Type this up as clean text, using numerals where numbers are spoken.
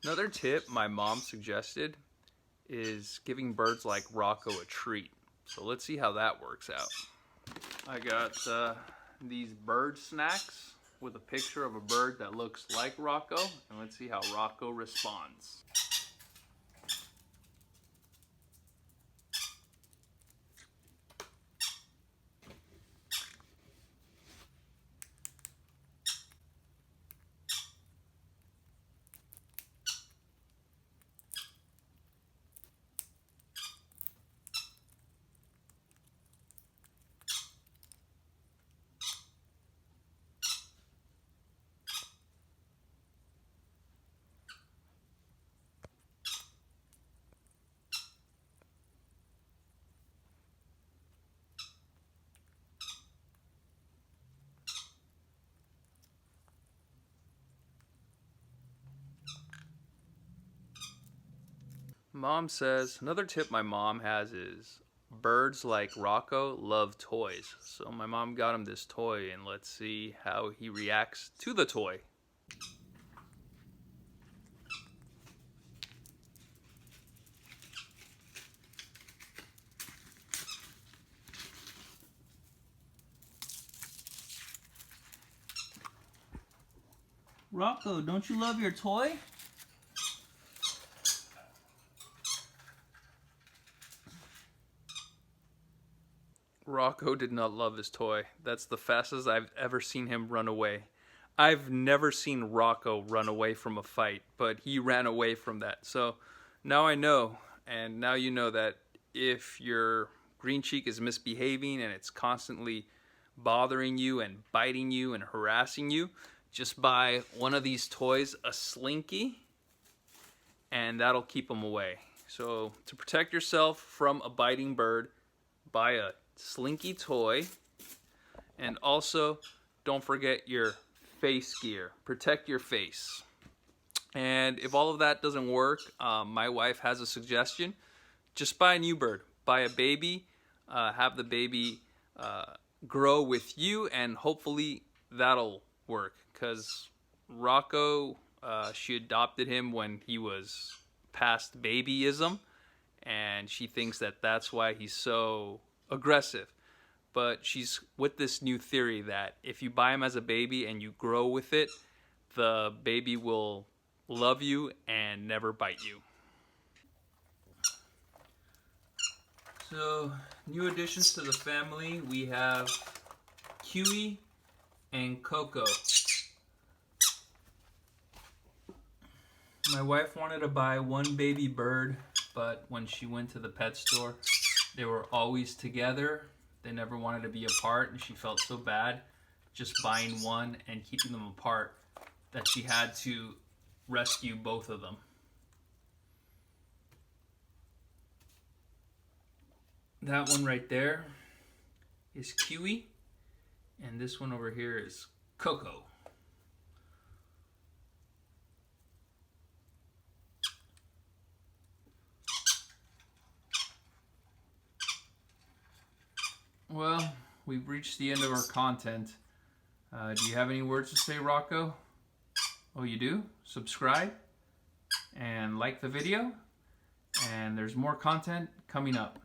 Another tip my mom suggested is giving birds like Rocco a treat. So let's see how that works out. I got these bird snacks with a picture of a bird that looks like Rocco, and let's see how Rocco responds. Mom says, another tip my mom has is birds like Rocco love toys. So my mom got him this toy, and let's see how he reacts to the toy. Rocco, don't you love your toy? Rocco did not love his toy. That's the fastest I've ever seen him run away. I've never seen Rocco run away from a fight, but he ran away from that. So now I know, and now you know that if your green cheek is misbehaving and it's constantly bothering you and biting you and harassing you, just buy one of these toys, a slinky, and that'll keep them away. So to protect yourself from a biting bird, buy a slinky toy, and also don't forget your face gear. Protect your face. And if all of that doesn't work, my wife has a suggestion. Just buy a new bird. Buy a baby, have the baby grow with you, and hopefully that'll work. Because Rocco, she adopted him when he was past babyism, and she thinks that that's why he's so aggressive. But she's with this new theory that if you buy him as a baby and you grow with it, the baby will love you and never bite you. So, new additions to the family, we have Kiwi and Coco. My wife wanted to buy one baby bird, but when she went to the pet store, they were always together. They never wanted to be apart, and she felt so bad just buying one and keeping them apart that she had to rescue both of them. That one right there is Kiwi, and this one over here is Coco. Well, we've reached the end of our content. Do you have any words to say, Rocco? Oh, you do? Subscribe and like the video, and there's more content coming up.